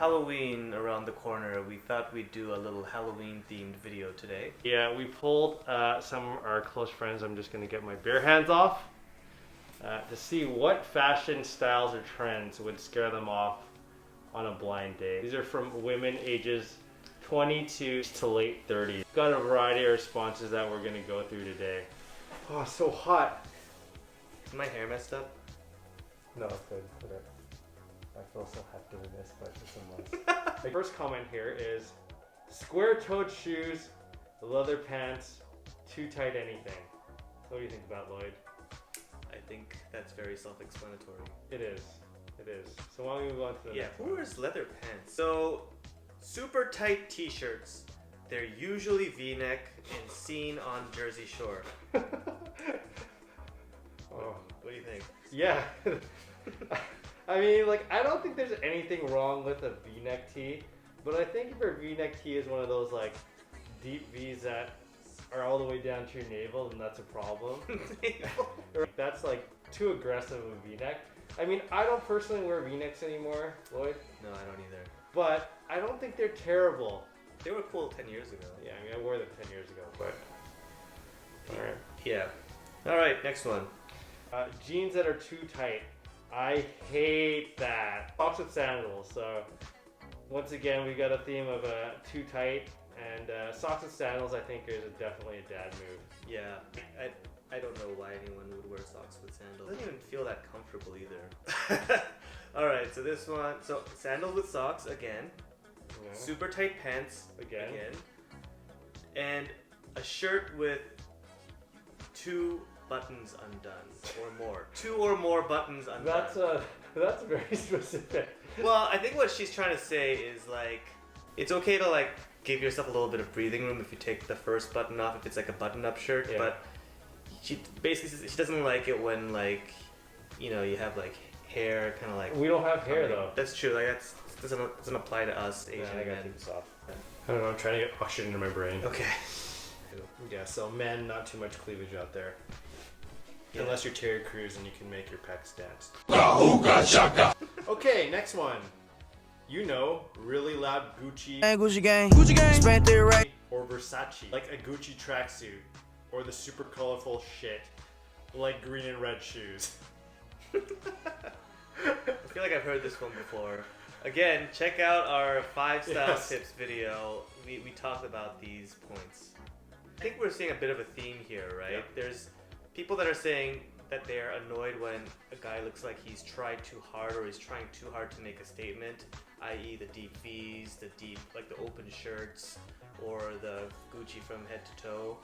Halloween around the corner, we thought we'd do a little Halloween themed video today. Yeah, we pulled some of our close friends. I'm just going to get my bare hands off to see what fashion styles or trends would scare them off on a blind date. These are from women ages 22 to late 30s. Got a variety of responses that we're going to go through today. Oh, it's so hot. Is my hair messed up? No, it's good. Whatever. I feel so hot doing this, but for some months. The first comment here is square-toed shoes, leather pants, too tight anything. What do you think about, Lloyd? I think that's very self-explanatory. It is. It is. So why don't we move on to the next who one? wears leather pants? So, super tight t-shirts. They're usually V-neck and seen on Jersey Shore. Oh. What do you think? Yeah. I mean, like, I don't think there's anything wrong with a V-neck tee, but I think if your V-neck tee is one of those, like, deep V's that are all the way down to your navel, then that's a problem. Or that's, like, too aggressive of a V-neck. I mean, I don't personally wear V-necks anymore, Lloyd. No, I don't either. But I don't think they're terrible. They were cool 10 years ago. Yeah, I mean, I wore them 10 years ago, but... Alright. Yeah. Alright, next one. Jeans that are too tight. I hate that. Socks with sandals. So, once again, we got a theme of too tight. And socks with sandals, I think, is definitely a dad move. Yeah. I don't know why anyone would wear socks with sandals. It doesn't even feel that comfortable either. Alright, so this one. So, sandals with socks, again. Yeah. Super tight pants, Again. And a shirt with 2 buttons undone or more. 2 or more buttons undone. That's very specific. Well, I think what she's trying to say is, like, it's okay to, like, give yourself a little bit of breathing room if you take the first button off, if it's like a button-up shirt, Yeah. but she basically says she doesn't like it when, like, you know, you have, like, hair kind of like... We don't have hair, though. That's true, like, that doesn't apply to us Asian I gotta men. take this off. I don't know, I'm trying to get oxygen into my brain. Okay. Yeah, so men, not too much cleavage out there. Yeah. Unless you're Terry Crews and you can make your pecs dance. Hookah shaka. Okay, next one. You know, really loud Gucci. Hey, Gucci gang. Gucci gang. Spent it right. Or Versace. Like a Gucci tracksuit. Or the super colorful shit. Like green and red shoes. I feel like I've heard this one before. Again, check out our 5 style tips video. We talked about these points. I think we're seeing a bit of a theme here, right? Yeah. There's people that are saying that they're annoyed when a guy looks like he's tried too hard or he's trying too hard to make a statement, i.e. the deep V's, like the open shirts, or the Gucci from head to toe.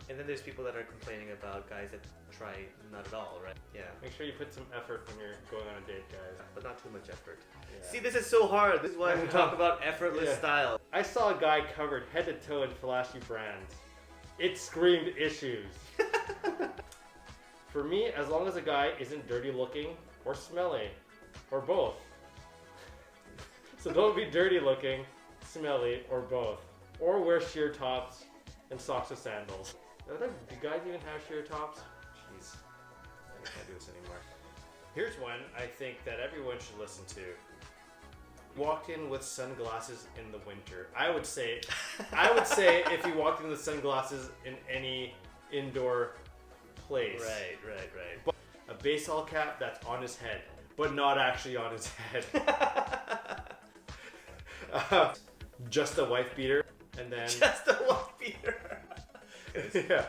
And then there's people that are complaining about guys that try not at all, right? Yeah. Make sure you put some effort when you're going on a date, guys. But not too much effort. Yeah. See, this is so hard. This is why we talk about effortless style. I saw a guy covered head to toe in flashy brands. It screamed issues. For me, as long as a guy isn't dirty looking or smelly, or both. So don't be dirty looking, smelly, or both. Or wear sheer tops and socks with sandals. Do guys even have sheer tops? Jeez, I can't do this anymore. Here's one I think that everyone should listen to. Walk in with sunglasses in the winter. I would say if you walked in with sunglasses in any indoor place. Right. A baseball cap that's on his head, but not actually on his head. Just a wife beater, and then... Just a wife beater. Yeah.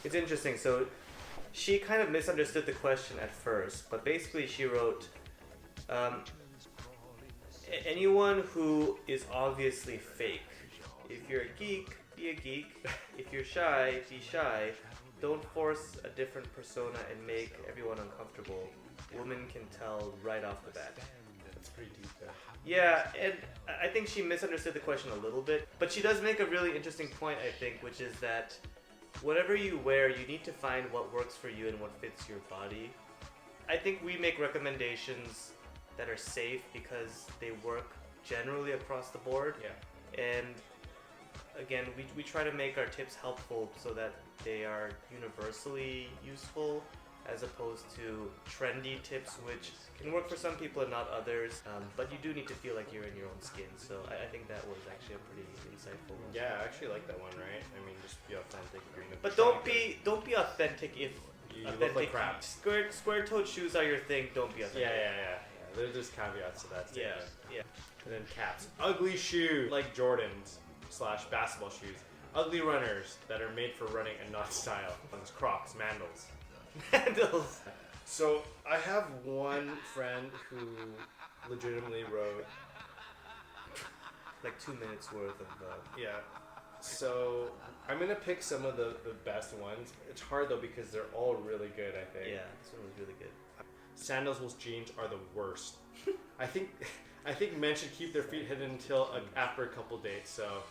It's interesting. So she kind of misunderstood the question at first, but basically she wrote, anyone who is obviously fake. If you're a geek, be a geek. If you're shy, be shy. Don't force a different persona and make everyone uncomfortable. Women can tell right off the bat. That's pretty deep there. Yeah, and I think she misunderstood the question a little bit, but she does make a really interesting point, I think, which is that whatever you wear, you need to find what works for you and what fits your body. I think we make recommendations that are safe because they work generally across the board. Yeah. And again, we try to make our tips helpful so that they are universally useful as opposed to trendy tips, which can work for some people and not others. But you do need to feel like you're in your own skin. So I think that was actually a pretty insightful one. Yeah, I actually like that one, right? I mean, just be authentic. But don't be authentic if You authentic. look like crap. Square-toed shoes are your thing. Don't be authentic. Yeah. There's caveats to that Yeah, statement. yeah. And then caps. Ugly shoe like Jordans / basketball shoes. Ugly runners that are made for running and not style. Crocs, Mandals. Handles. So I have one friend who legitimately wrote, Like 2 minutes worth of. yeah. So I'm gonna pick some of the best ones. It's hard though because they're all really good, I think. Yeah, this one was really good. Sandals with jeans are the worst. I think men should keep their feet hidden until after a couple dates. So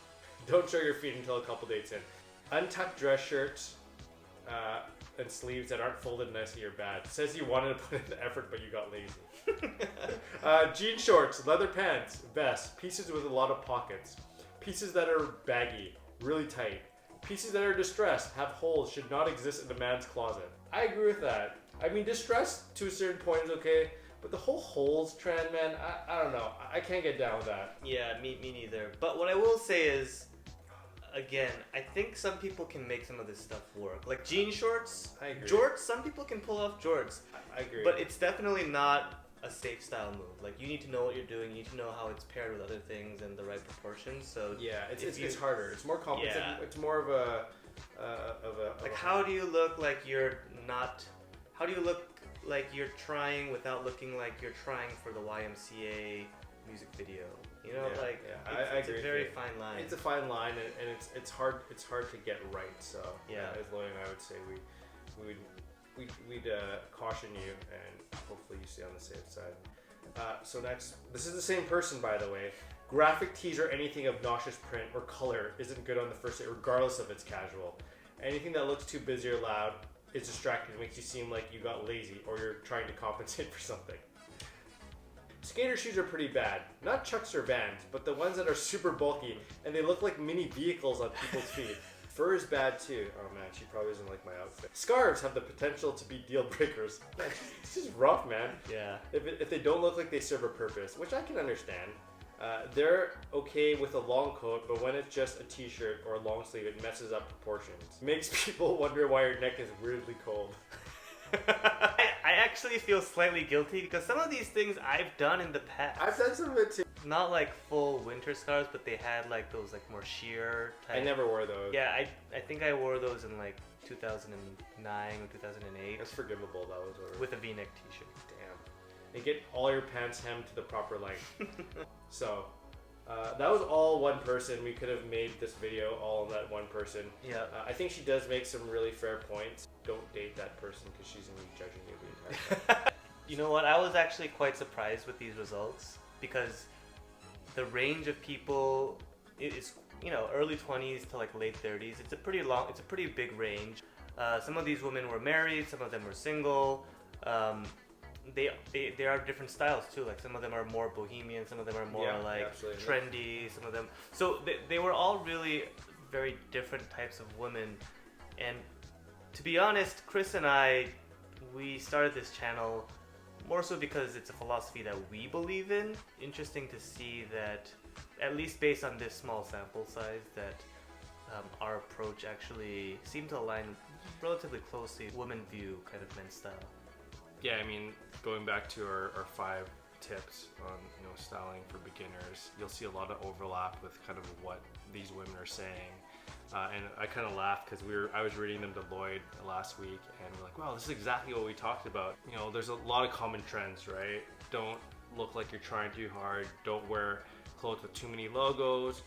don't show your feet until a couple dates in. Untucked dress shirts and sleeves that aren't folded nicely are bad. Says you wanted to put in the effort, but you got lazy. Jean shorts, leather pants, vest, pieces with a lot of pockets, pieces that are baggy, really tight, pieces that are distressed, have holes, should not exist in a man's closet. I agree with that. I mean, distress to a certain point is okay, but the whole holes trend, man, I don't know. I can't get down with that. Yeah, me neither. But what I will say is, again, I think some people can make some of this stuff work. Like jean shorts, I agree. jorts. Some people can pull off jorts, I agree. but it's definitely not a safe style move. Like you need to know what you're doing. You need to know how it's paired with other things and the right proportions. So yeah, if it's harder. It's more complicated. Yeah. It's more of a like how do you look like you're not? How do you look like you're trying without looking like you're trying for the YMCA music video? You know, Yeah, like yeah. I it's agree a with very you. fine line. It's a fine line, and it's hard to get right. So Yeah. as Lloyd and I would say, we'd caution you, and hopefully you stay on the safe side. So next, this is the same person, by the way. Graphic tees or anything obnoxious print or color isn't good on the first date, regardless of it's casual. Anything that looks too busy or loud is distracting. It makes you seem like you got lazy or you're trying to compensate for something. Skater shoes are pretty bad. Not Chucks or Vans, but the ones that are super bulky and they look like mini vehicles on people's feet. Fur is bad too. Oh man, she probably doesn't like my outfit. Scarves have the potential to be deal breakers. Man, it's just rough, man. Yeah. If they don't look like they serve a purpose, which I can understand. They're okay with a long coat, but when it's just a t-shirt or a long sleeve, it messes up proportions. Makes people wonder why your neck is weirdly cold. I actually feel slightly guilty because some of these things I've done in the past. I've done some of it too. Not like full winter scarves, but they had like those like more sheer type. I never wore those. Yeah, I think I wore those in like 2009 or 2008 That's forgivable. That was over. with a V-neck t-shirt. Damn. And get all your pants hemmed to the proper length. So, that was all one person. We could have made this video all on that one person. Yeah. I think she does make some really fair points. Don't date that person because she's going to be judging you the entire time. You know what? I was actually quite surprised with these results because the range of people is, you know, early 20s to like late 30s. It's a pretty big range. Some of these women were married, some of them were single. They are different styles too. Like some of them are more bohemian, some of them are more absolutely. trendy. Some of them, so they were all really very different types of women. And to be honest, Chris and I, we started this channel more so because it's a philosophy that we believe in. Interesting to see that, at least based on this small sample size, that our approach actually seemed to align relatively closely. Women view kind of men's style. Yeah, I mean, going back to our 5 tips on styling for beginners, you'll see a lot of overlap with kind of what these women are saying. And I kind of laughed because I was reading them to Lloyd last week, and we're like, wow, this is exactly what we talked about. You know, there's a lot of common trends, right? Don't look like you're trying too hard. Don't wear clothes with too many logos.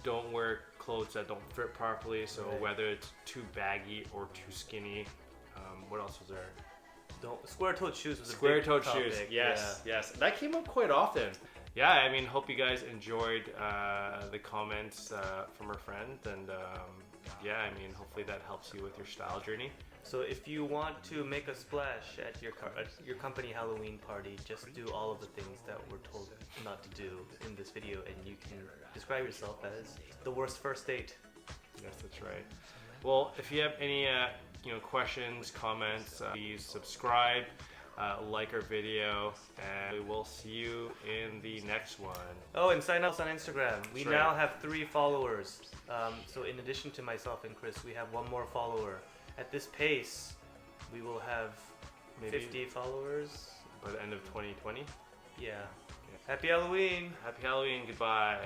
Don't wear clothes that don't fit properly. So Right. whether it's too baggy or too skinny, what else was there? Square-toed shoes was a big Square-toed topic. shoes. Yes, yes. That came up quite often. Yeah, I mean, hope you guys enjoyed the comments from our friend, and yeah, I mean, hopefully that helps you with your style journey. So if you want to make a splash at your company Halloween party, just do all of the things that we're told not to do in this video, and you can describe yourself as the worst first date. Yes, that's right. Well, if you have any questions, comments, please subscribe, like our video, and we will see you in the next one. Oh, and sign up on Instagram. We That's right. now have 3 followers. So in addition to myself and Chris, we have 1 more follower. At this pace, we will have Maybe 50 followers. by the end of 2020. Yeah. Happy Halloween. Happy Halloween. Goodbye.